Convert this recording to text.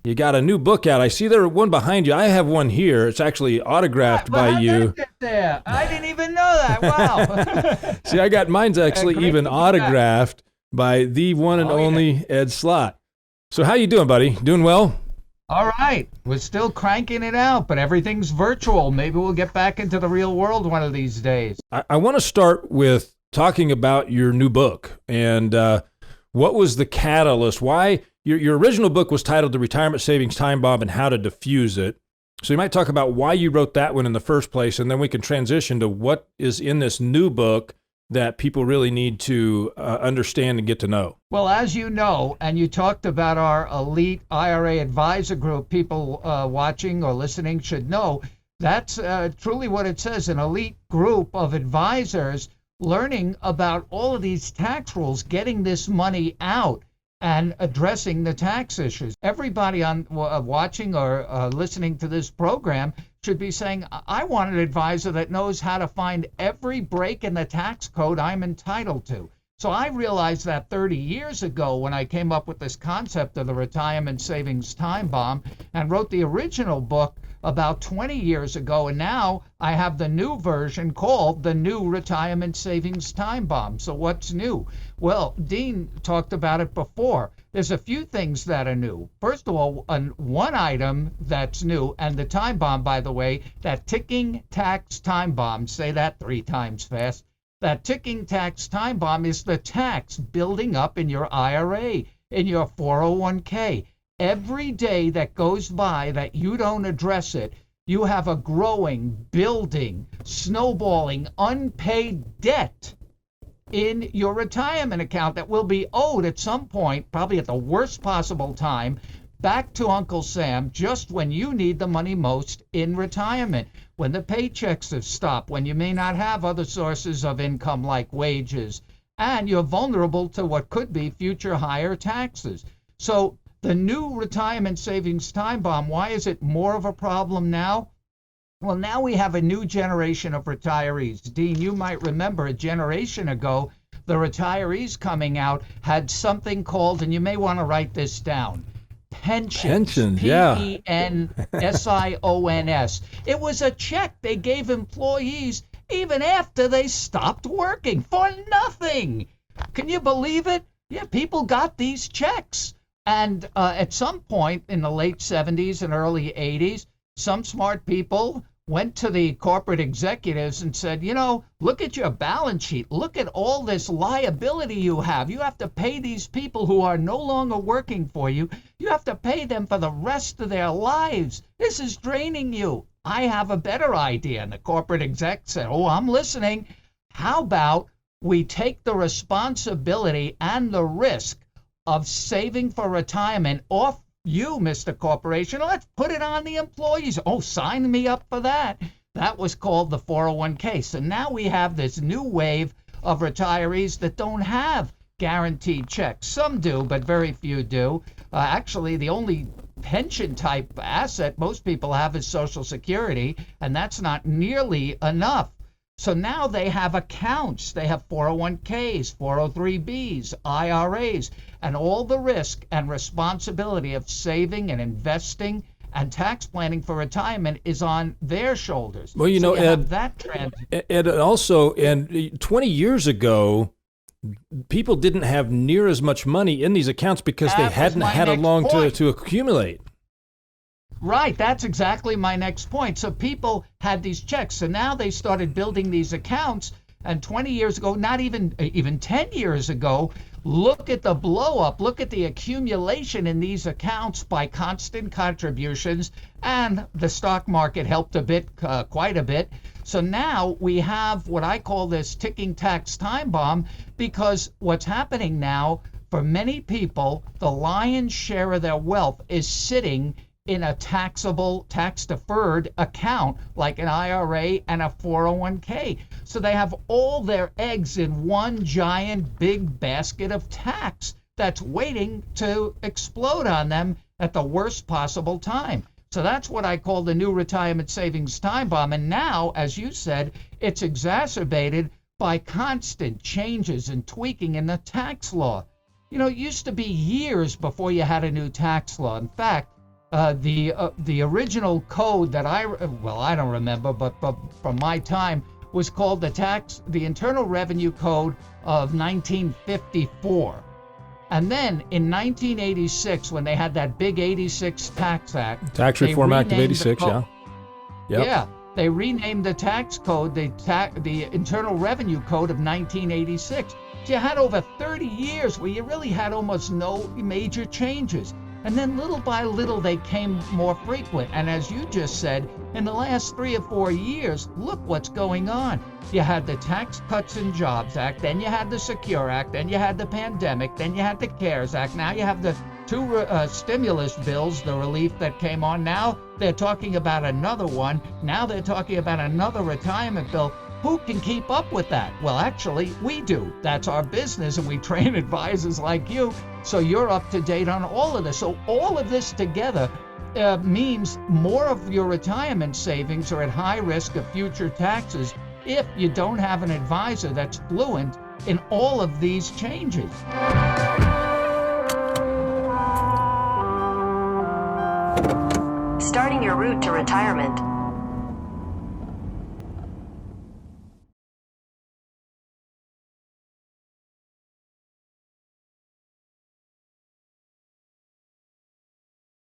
You got a new book out. I see there one behind you. I have one here. It's actually autographed Well, by how you. did it get there? I didn't even know that. Wow. See, I got mine's actually Great even to be back. autographed by the one and Oh, yeah. only Ed Slott. So how you doing, buddy? Doing well? All right. We're still cranking it out, but everything's virtual. Maybe we'll get back into the real world one of these days. I want to start with talking about your new book and what was the catalyst? Why your original book was titled The Retirement Savings Time Bomb and How to Defuse It. So you might talk about why you wrote that one in the first place, and then we can transition to what is in this new book that people really need to understand and get to know. Well, as you know, and you talked about our elite IRA advisor group, people watching or listening should know, that's truly what it says, an elite group of advisors learning about all of these tax rules, getting this money out and addressing the tax issues. Everybody on watching or listening to this program should be saying, I want an advisor that knows how to find every break in the tax code I'm entitled to. So I realized that 30 years ago when I came up with this concept of the retirement savings time bomb and wrote the original book about 20 years ago. And now I have the new version called the new retirement savings time bomb. So what's new? Well, Dean talked about it before. There's a few things that are new. First of all, one item that's new, and the time bomb, by the way, that ticking tax time bomb, say that 3 times fast. That ticking tax time bomb is the tax building up in your IRA, in your 401k. Every day that goes by that you don't address it, you have a growing, building, snowballing, unpaid debt in your retirement account that will be owed at some point, probably at the worst possible time, back to Uncle Sam just when you need the money most in retirement, when the paychecks have stopped, when you may not have other sources of income like wages, and you're vulnerable to what could be future higher taxes. So the new retirement savings time bomb, why is it more of a problem now? Well, now we have a new generation of retirees. Dean, you might remember a generation ago, the retirees coming out had something called, and you may want to write this down, pensions, yeah. Pensions. It was a check they gave employees even after they stopped working for nothing. Can you believe it? Yeah, people got these checks. And at some point in the late 70s and early 80s, some smart people went to the corporate executives and said, you know, look at your balance sheet. Look at all this liability you have. You have to pay these people who are no longer working for you. You have to pay them for the rest of their lives. This is draining you. I have a better idea. And the corporate exec said, oh, I'm listening. How about we take the responsibility and the risk of saving for retirement off you, Mr. Corporation? Let's put it on the employees. Oh, sign me up for that. That was called the 401k. So now we have this new wave of retirees that don't have guaranteed checks. Some do, but very few do. Actually, the only pension type asset most people have is Social Security, and that's not nearly enough. So now they have accounts. They have 401ks, 403bs, IRAs, and all the risk and responsibility of saving and investing and tax planning for retirement is on their shoulders. Well, you know, Ed, also, and 20 years ago, people didn't have near as much money in these accounts because they hadn't had a long to accumulate. Right, that's exactly my next point. So people had these checks, so now they started building these accounts, and 20 years ago, not even 10 years ago, look at the blow up, look at the accumulation in these accounts by constant contributions, and the stock market helped a bit, quite a bit. So now we have what I call this ticking tax time bomb, because what's happening now, for many people, the lion's share of their wealth is sitting in a taxable, tax-deferred account like an IRA and a 401k. So they have all their eggs in one giant big basket of tax that's waiting to explode on them at the worst possible time. So that's what I call the new retirement savings time bomb. And now, as you said, it's exacerbated by constant changes and tweaking in the tax law. You know, it used to be years before you had a new tax law. In fact, The original code that I don't remember, but from my time, was called the Internal Revenue Code of 1954. And then in 1986, when they had that big 86 Tax Act, Tax Reform Act of 86, yeah. Yep. Yeah, they renamed the tax code the Internal Revenue Code of 1986. So you had over 30 years where you really had almost no major changes. And then little by little, they came more frequent. And as you just said, in the last 3 or 4 years, look what's going on. You had the Tax Cuts and Jobs Act, then you had the Secure Act, then you had the pandemic, then you had the CARES Act. Now you have the two stimulus bills, the relief that came on. Now they're talking about another one. Now they're talking about another retirement bill. Who can keep up with that? Well, actually, we do. That's our business, and we train advisors like you, so you're up to date on all of this. So all of this together means more of your retirement savings are at high risk of future taxes if you don't have an advisor that's fluent in all of these changes. Starting your route to retirement.